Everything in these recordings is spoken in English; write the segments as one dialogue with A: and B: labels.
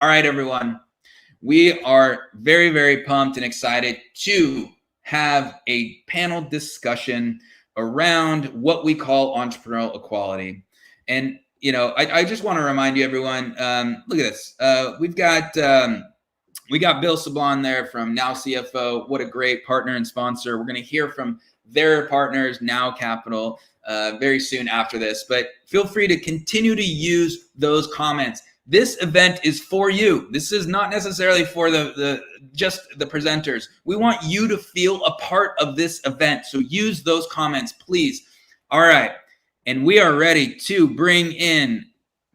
A: All right, everyone. We are very, very pumped and excited to have a panel discussion around what we call entrepreneurial equality. And, I just want to remind you, everyone, look at this. We got Bill Sablon there from Now CFO. What a great partner and sponsor. We're going to hear from their partners, Now Capital, very soon after this. But feel free to continue to use those comments. This event is for you. This is not necessarily for just the presenters. We want you to feel a part of this event. So use those comments, please. All right. And we are ready to bring in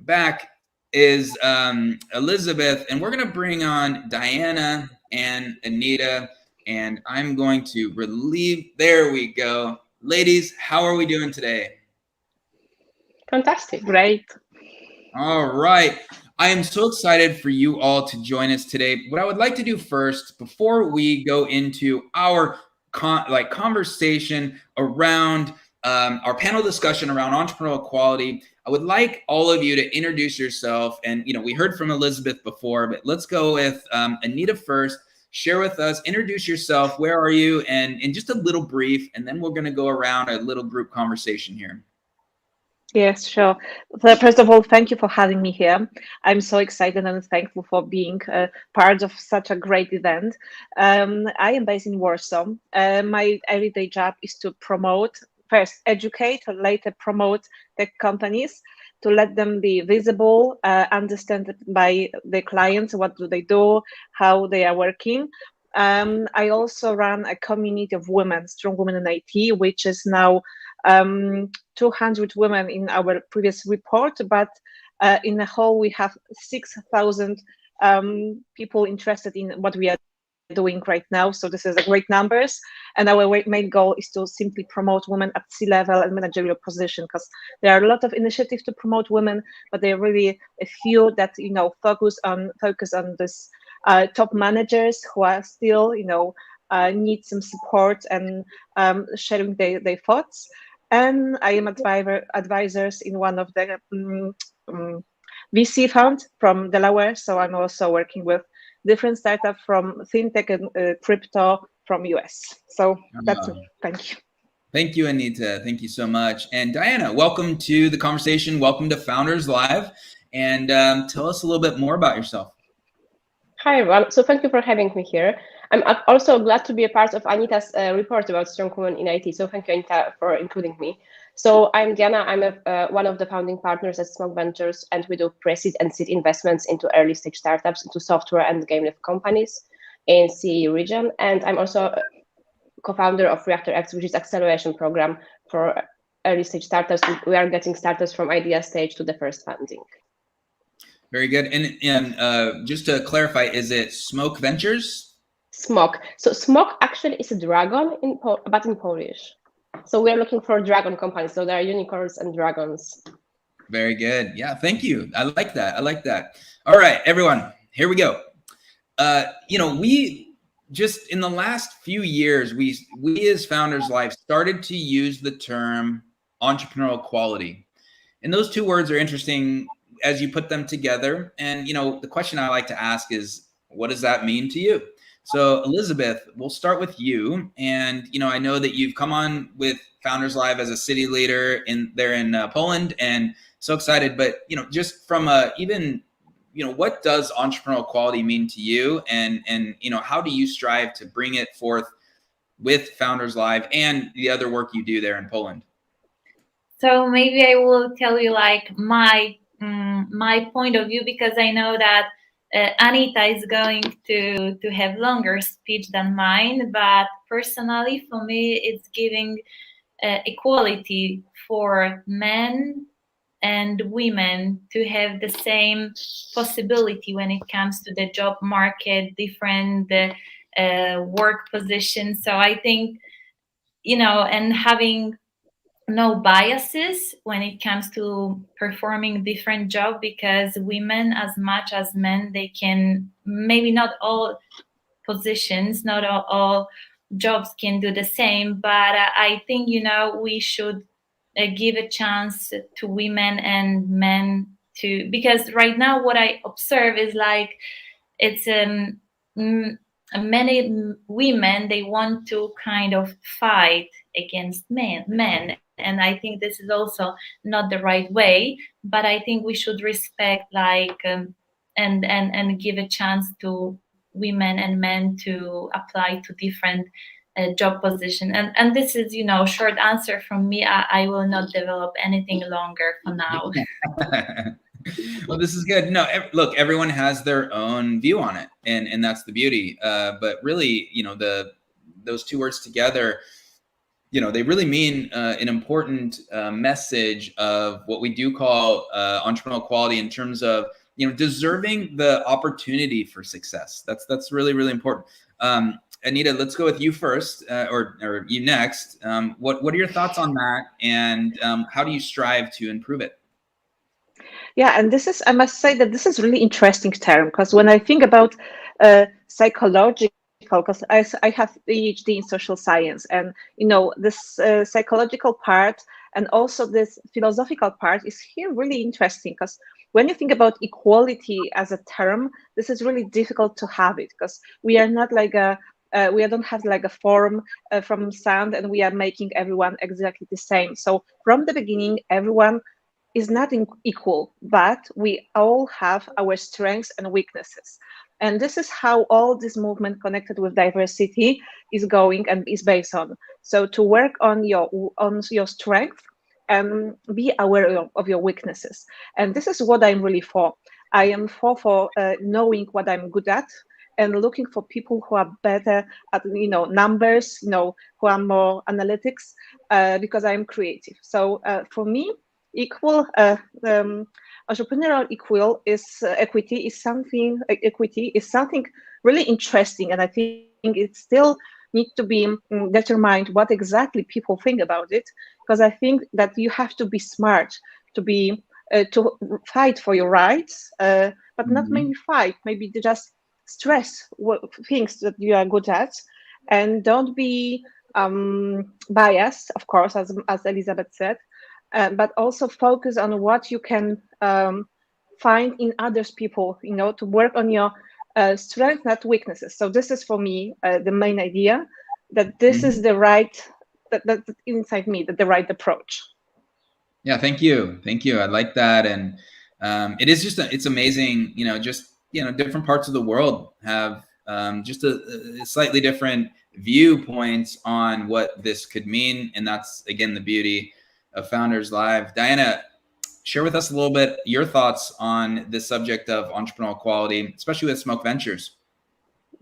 A: back is Elizabeth, and we're going to bring on Diana and Anita, and I'm going to relieve. There we go. Ladies, how are we doing today?
B: Fantastic. Great.
A: All right. I am so excited for you all to join us today. What I would like to do first, before we go into our conversation around our panel discussion around entrepreneurial quality, I would like all of you to introduce yourself. And, we heard from Elizabeth before, but let's go with Anita first. Share with us, introduce yourself. Where are you? And just a little brief, and then we're going to go around a little group conversation here.
B: Yes, sure. So first of all, thank you for having me here. I'm so excited and thankful for being part of such a great event. I am based in Warsaw. My everyday job is to first educate, later promote tech companies, to let them be visible, understand by the clients, what do they do, how they are working. I also run a community of women, strong women in IT, which is now 200 women in our previous report, but in the whole we have 6,000 people interested in what we are doing right now. So this is a great numbers, and our main goal is to simply promote women at C-level and managerial position, because there are a lot of initiatives to promote women, but there are really a few that focus on this top managers who are still need some support and sharing their thoughts. And I am advisors in one of the VC funds from Delaware. So I'm also working with different startups from fintech and crypto from US. So that's it. Thank you.
A: Thank you, Anita. Thank you so much. And Diana, welcome to the conversation. Welcome to Founders Live. And tell us a little bit more about yourself.
C: Hi, everyone. So thank you for having me here. I'm also glad to be a part of Anita's report about strong women in IT. So thank you, Anita, for including me. So I'm Diana. I'm one of the founding partners at Smoke Ventures, and we do pre-seed and seed investments into early stage startups, into software and game dev companies in CE region. And I'm also co-founder of Reactor X, which is acceleration program for early stage startups. We are getting startups from idea stage to the first funding.
A: Very good. And just to clarify, is it Smoke Ventures?
C: Smoke. So Smoke actually is a dragon, but in Polish. So we're looking for dragon companies. So there are unicorns and dragons.
A: Very good. Yeah, thank you. I like that. I like that. All right, everyone, here we go. We just in the last few years, we as Founders Live started to use the term entrepreneurial quality. And those two words are interesting as you put them together. And, the question I like to ask is, what does that mean to you? So Elizabeth, we'll start with you. And, I know that you've come on with Founders Live as a city leader in Poland, and so excited, but, just from what does entrepreneurial quality mean to you? And, how do you strive to bring it forth with Founders Live and the other work you do there in Poland?
D: So maybe I will tell you my point of view, because I know that Anita is going to have longer speech than mine, but personally for me it's giving equality for men and women to have the same possibility when it comes to the job market, different work positions. So I think, and having no biases when it comes to performing different jobs, because women as much as men, they can, maybe not all positions, not all jobs can do the same, but I think we should give a chance to women and men because right now what I observe is like it's many women, they want to kind of fight against men, and I think this is also not the right way. But I think we should respect like and give a chance to women and men to apply to different job position. And this is, short answer from me. I will not develop anything longer for now.
A: Well, this is good. No, look, everyone has their own view on it, and that's the beauty. But really, those two words together, they really mean an important message of what we do call entrepreneurial quality in terms of deserving the opportunity for success. That's really, really important. Anita, let's go with you first, or you next. What are your thoughts on that, and how do you strive to improve it?
B: Yeah, and I must say that this is really interesting term, because when I think about psychological, because I have PhD in social science, and this psychological part and also this philosophical part is here really interesting, because when you think about equality as a term, this is really difficult to have it, because we are not like we don't have like a form from sand and we are making everyone exactly the same. So from the beginning, everyone is not equal, but we all have our strengths and weaknesses. And this is how all this movement connected with diversity is going and is based on. So to work on your strength and be aware of your weaknesses. And this is what I'm really for. I am for knowing what I'm good at and looking for people who are better at numbers, who are more analytics, because I'm creative. So for me, entrepreneurial equity is something really interesting, and I think it still needs to be determined what exactly people think about it, because I think that you have to be smart to fight for your rights, but not maybe fight, maybe just stress things that you are good at, and don't be biased, of course, as Elizabeth said, but also focus on what you can find in others people, to work on your strengths, not weaknesses. So this is for me the main idea, that this is the right, that inside me, that the right approach.
A: Yeah, thank you. I like that. And it is it's amazing, different parts of the world have just a slightly different viewpoints on what this could mean. And that's, again, the beauty of Founders Live. Diana, share with us a little bit your thoughts on the subject of entrepreneurial quality, especially with Smoke Ventures.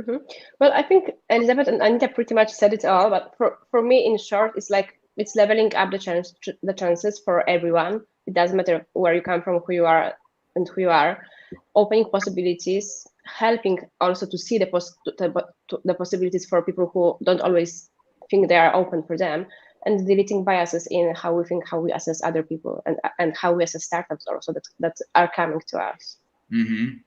C: Mm-hmm. Well, I think Elizabeth and Anita pretty much said it all, but for me, in short, it's leveling up the chances for everyone. It doesn't matter where you come from, who you are, opening possibilities, helping also to see the possibilities for people who don't always think they are open for them, and deleting biases in how we think, how we assess other people, and how we assess startups also that are coming to us.
A: Mm-hmm.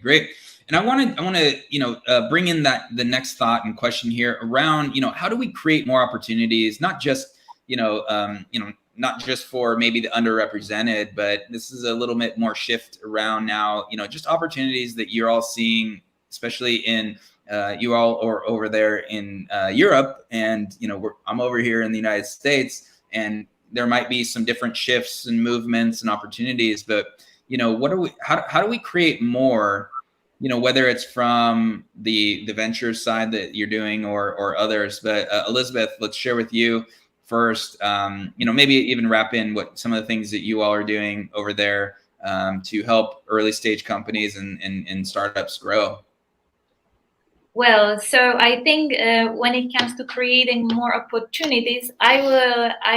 A: Great. And I want to, bring in the next thought and question here around, how do we create more opportunities, not just, not just for maybe the underrepresented, but this is a little bit more shift around now, just opportunities that you're all seeing, especially in you all are over there in Europe, and I'm over here in the United States, and there might be some different shifts and movements and opportunities, but how do we create more, whether it's from the venture side that you're doing or others. But Elizabeth, let's share with you first, maybe even wrap in what some of the things that you all are doing over there to help early stage companies and startups grow.
D: Well, so I think when it comes to creating more opportunities, I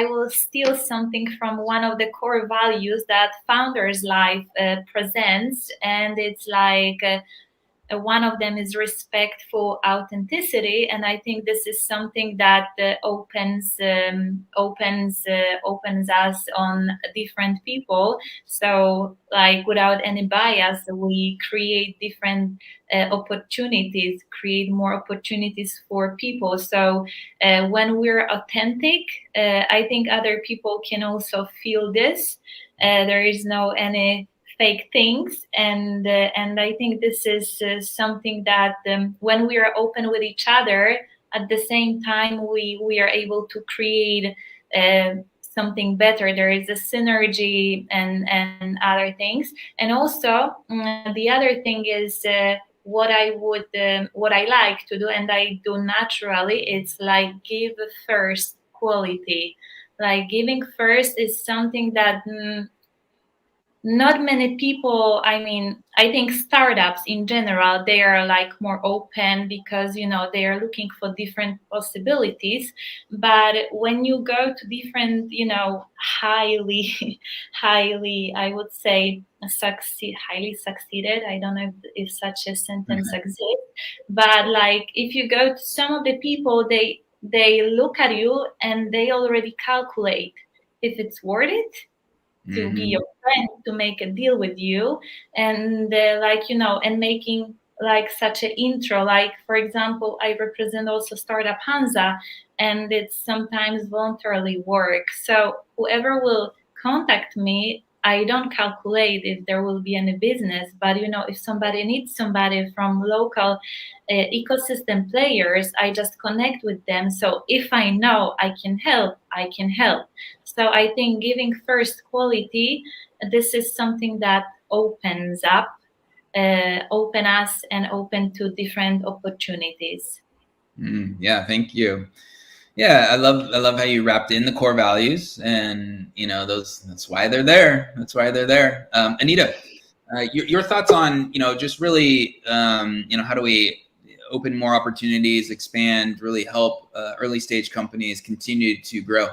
D: will steal something from one of the core values that Founders Life presents, and it's like one of them is respect for authenticity, and I think this is something that opens us on different people. So, like, without any bias, we create different opportunities, create more opportunities for people. So when we're authentic, I think other people can also feel this. There is no any fake things, and I think this is something that when we are open with each other, at the same time we are able to create something better. There is a synergy and other things. And also the other thing is what I like to do, and I do naturally, it's like give first quality. Like giving first is something that not many people, I mean, I think startups in general, they are like more open because, you know, they are looking for different possibilities. But when you go to different, you know, highly, I would say, highly succeeded, I don't know if such a sentence exists, but like if you go to some of the people, they look at you and they already calculate if it's worth it to be your friend, to make a deal with you, and like, you know, and making like such an intro. Like, for example, I represent also startup Hansa, and it's sometimes voluntarily work. So whoever will contact me, I don't calculate if there will be any business, but you know, if somebody needs somebody from local ecosystem players, I just connect with them. So if I know I can help, I can help. So I think giving first quality, this is something that opens up, open us and open to different opportunities.
A: Yeah, thank you. Yeah, I love how you wrapped in the core values, and you know that's why they're there. That's why they're there. Anita, your thoughts on, you know, just really, you know, how do we open more opportunities, expand, really help early stage companies continue to grow?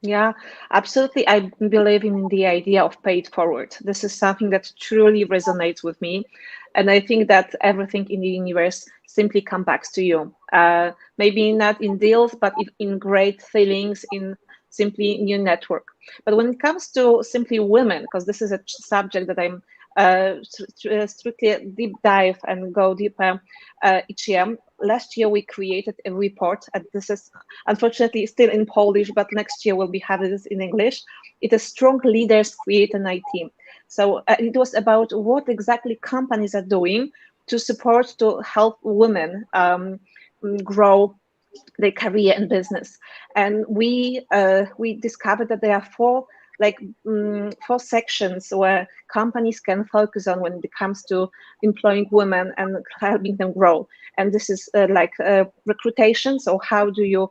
B: Yeah, absolutely. I believe in the idea of pay it forward. This is something that truly resonates with me. And I think that everything in the universe simply comes back to you. Maybe not in deals, but in great feelings, in simply new network. But when it comes to simply women, because this is a subject that I'm strictly deep dive and go deeper each year. Last year, we created a report, and this is unfortunately still in Polish, but next year we'll be having this in English. It is Strong Leaders Create an IT. So it was about what exactly companies are doing to support, to help women grow their career and business. And we discovered that there are four sections where companies can focus on when it comes to employing women and helping them grow. And this is recruitation. So how do you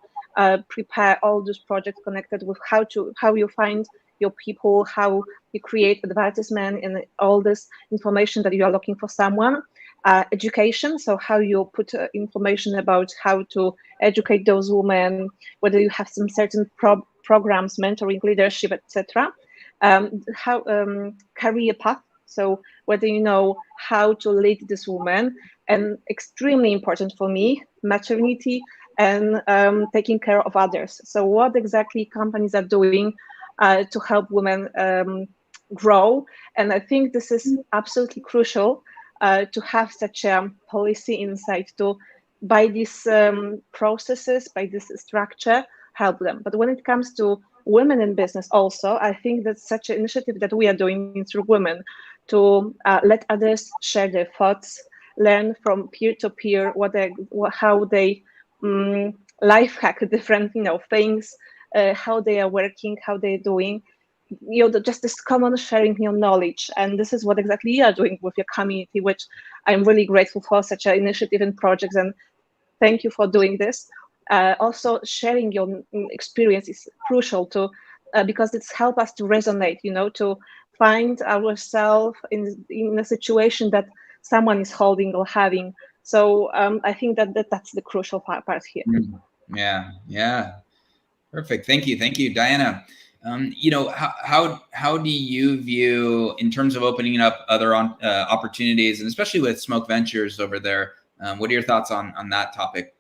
B: prepare all those projects connected with how you find your people, how you create advertisement and all this information that you are looking for someone. Education, so how you put information about how to educate those women, whether you have some certain programs, mentoring, leadership, etc. How career path, so whether you know how to lead this woman, and extremely important for me, maternity and taking care of others. So what exactly companies are doing to help women grow, and I think this is absolutely crucial. To have such a policy insight to, by these processes, by this structure, help them. But when it comes to women in business also, I think that's such an initiative that we are doing through women to let others share their thoughts, learn from peer to peer how they life hack different things, how they are working, how they're doing. Just this common sharing your knowledge, and this is what exactly you are doing with your community, which I'm really grateful for such an initiative and projects, and thank you for doing this. Also, sharing your experience is crucial to because it's helped us to resonate, to find ourselves in a situation that someone is holding or having. So I think that's the crucial part here.
A: Yeah. Perfect. Thank you, Diana. How do you view, in terms of opening up other opportunities, and especially with Smoke Ventures over there? What are your thoughts on that topic?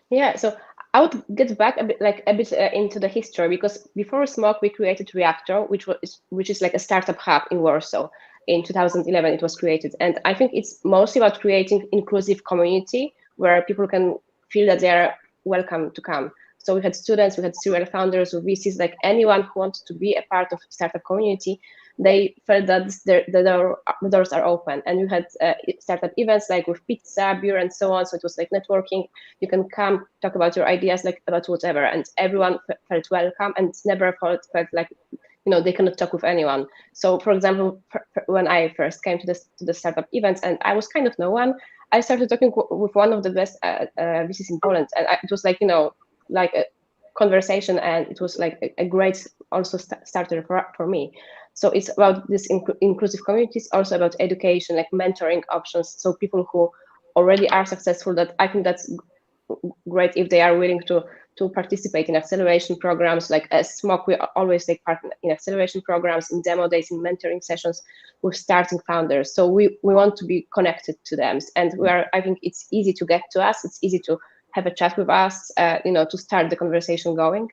C: Yeah, so I would get back a bit into the history, because before Smoke, we created Reactor, which is like a startup hub in Warsaw. In 2011, it was created, and I think it's mostly about creating inclusive community where people can feel that they are welcome to come. So we had students, we had serial founders, VCs, like anyone who wanted to be a part of startup community. They felt that the doors are open, and we had startup events like with pizza, beer, and so on. So it was like networking. You can come talk about your ideas, like about whatever, and everyone felt welcome and never felt like they cannot talk with anyone. So, for example, when I first came to the startup events, and I was kind of no one, I started talking with one of the best VCs in Poland, and it was like like a conversation, and it was like a great also starter for me. So it's about this inclusive communities, also about education, like mentoring options. So people who already are successful, that I think that's great if they are willing to participate in acceleration programs. Like as SMOC, we always take part in acceleration programs, in demo days, in mentoring sessions with starting founders. So we want to be connected to them, and I think it's easy to get to us. It's easy to have a chat with us, to start the conversation going.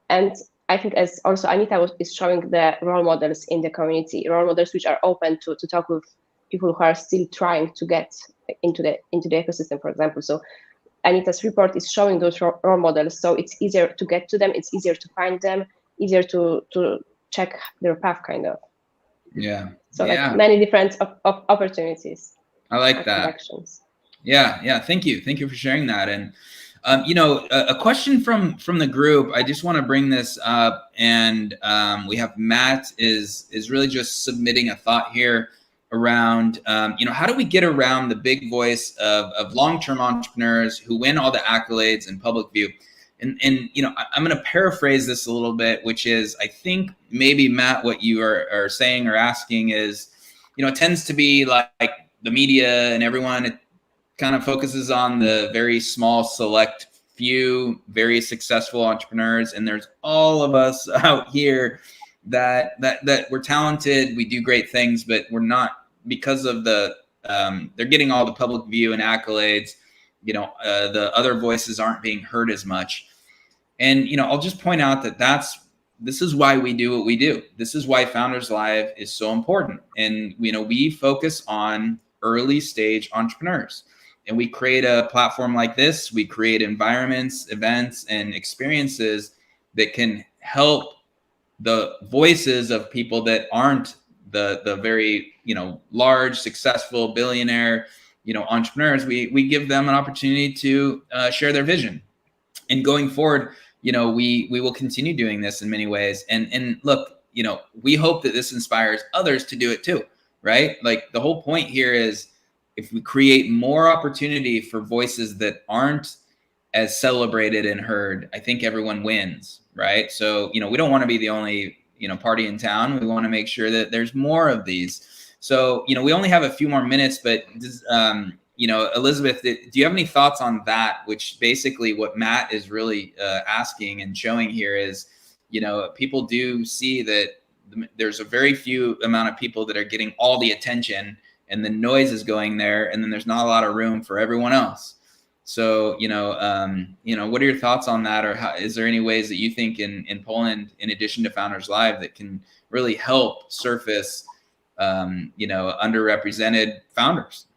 C: And I think, as also Anita is showing, the role models in the community, role models which are open to talk with people who are still trying to get into the ecosystem, for example. So Anita's report is showing those role models, so it's easier to get to them, it's easier to find them, easier to check their path, kind of.
A: Yeah.
C: So like many different opportunities.
A: I like that.
C: Connections.
A: Yeah. Thank you for sharing that. And a question from the group. I just want to bring this up, and we have Matt is really just submitting a thought here around how do we get around the big voice of long-term entrepreneurs who win all the accolades in public view. And I'm going to paraphrase this a little bit, which is, I think maybe, Matt, what you are saying or asking is, it tends to be like the media and everyone, it kind of focuses on the very small, select few, very successful entrepreneurs. And there's all of us out here that we're talented, we do great things, but we're not, because of they're getting all the public view and accolades, the other voices aren't being heard as much. And, I'll just point out that this is why we do what we do. This is why Founders Live is so important. And, we focus on early stage entrepreneurs, and we create a platform like this. We create environments, events, and experiences that can help the voices of people that aren't the very, large, successful billionaire, entrepreneurs. We give them an opportunity to share their vision. And going forward, we will continue doing this in many ways. And look, we hope that this inspires others to do it too, right? Like, the whole point here is, if we create more opportunity for voices that aren't as celebrated and heard, I think everyone wins, right? So, we don't want to be the only, party in town. We want to make sure that there's more of these. So, we only have a few more minutes, but Elizabeth, do you have any thoughts on that? Which basically what Matt is really asking and showing here is, people do see that there's a very few amount of people that are getting all the attention, and the noise is going there, and then there's not a lot of room for everyone else. So, what are your thoughts on that? Or is there any ways that you think in Poland, in addition to Founders Live, that can really help surface, underrepresented founders?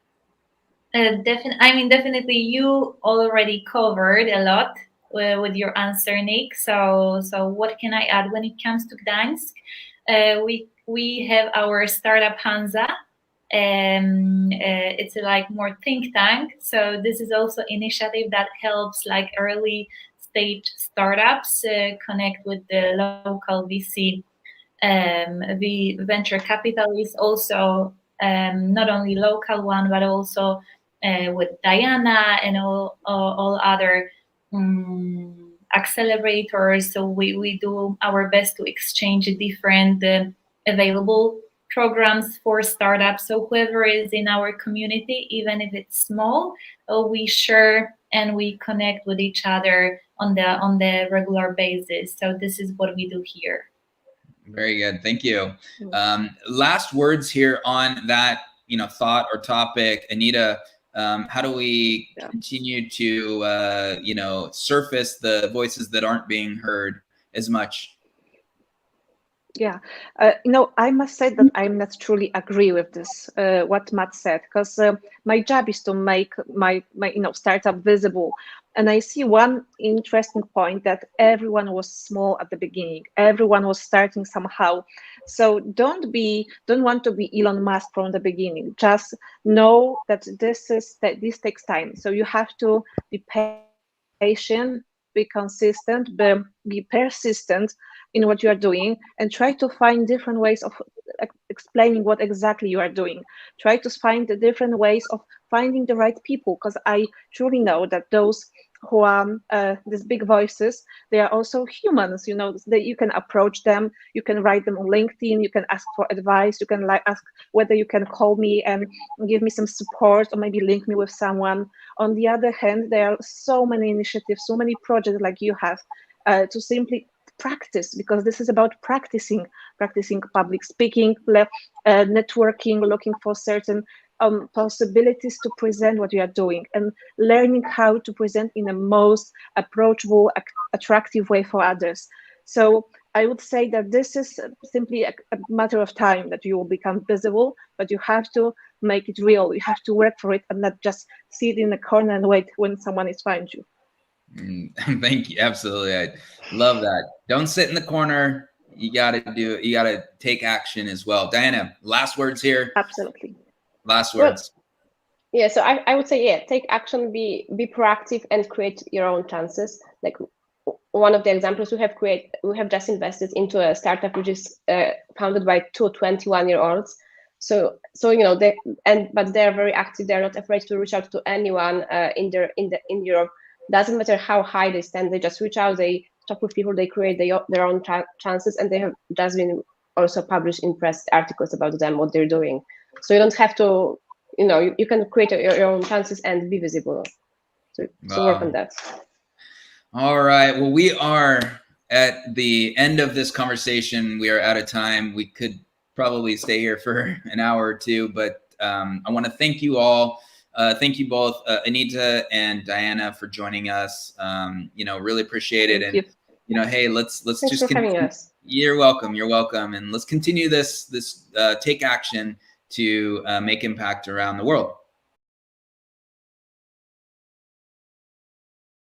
D: Definitely, you already covered a lot with your answer, Nick. So what can I add? When it comes to Gdańsk, we have our startup Hansa. It's like more think tank. So this is also initiative that helps like early stage startups connect with the local VC, the venture capitalists, also not only local one, but also with Diana and all other accelerators. So we do our best to exchange different available programs for startups. So whoever is in our community, even if it's small, we share and we connect with each other on the regular basis. So this is what we do here.
A: Very good. Thank you. Last words here on that, thought or topic, Anita. How do we continue to, surface the voices that aren't being heard as much?
B: Yeah, I must say that I'm not truly agree with this, what Matt said, because my job is to make my startup visible. And I see one interesting point, that everyone was small at the beginning. Everyone was starting somehow. So don't want to be Elon Musk from the beginning. Just know that this takes time. So you have to be patient, be consistent, be persistent in what you are doing, and try to find different ways of explaining what exactly you are doing. Try to find the different ways of finding the right people, because I truly know that those who are these big voices, they are also humans. That you can approach them, you can write them on LinkedIn, you can ask for advice, you can ask whether you can call me and give me some support, or maybe link me with someone. On the other hand, there are so many initiatives, so many projects like you have, to simply practice, because this is about practicing public speaking, networking, looking for certain possibilities to present what you are doing, and learning how to present in a most approachable, attractive way for others. So I would say that this is simply a matter of time that you will become visible, but you have to make it real. You have to work for it, and not just sit in a corner and wait when someone is find you.
A: Thank you. Absolutely. I love that. Don't sit in the corner. You got to take action as well. Diana, last words here.
B: Absolutely.
A: Last words.
C: Well, yeah, so I would say, yeah, take action, be proactive, and create your own chances. Like one of the examples, we have just invested into a startup which is founded by two 21-year-olds. So but they're very active. They're not afraid to reach out to anyone in Europe. Doesn't matter how high they stand. They just reach out. They talk with people. They create their own chances, and they have just been also published in press articles about them, what they're doing. So you don't have to, you can create your own chances and be visible. So work on that.
A: All right. Well, we are at the end of this conversation. We are out of time. We could probably stay here for an hour or two, but I want to thank you all. Thank you both, Anita and Diana, for joining us. Really appreciate it.
B: Thank you.
A: Hey, let's
C: Thanks
A: just
C: for having us.
A: You're welcome. You're welcome. And let's continue this take action to make impact around the world.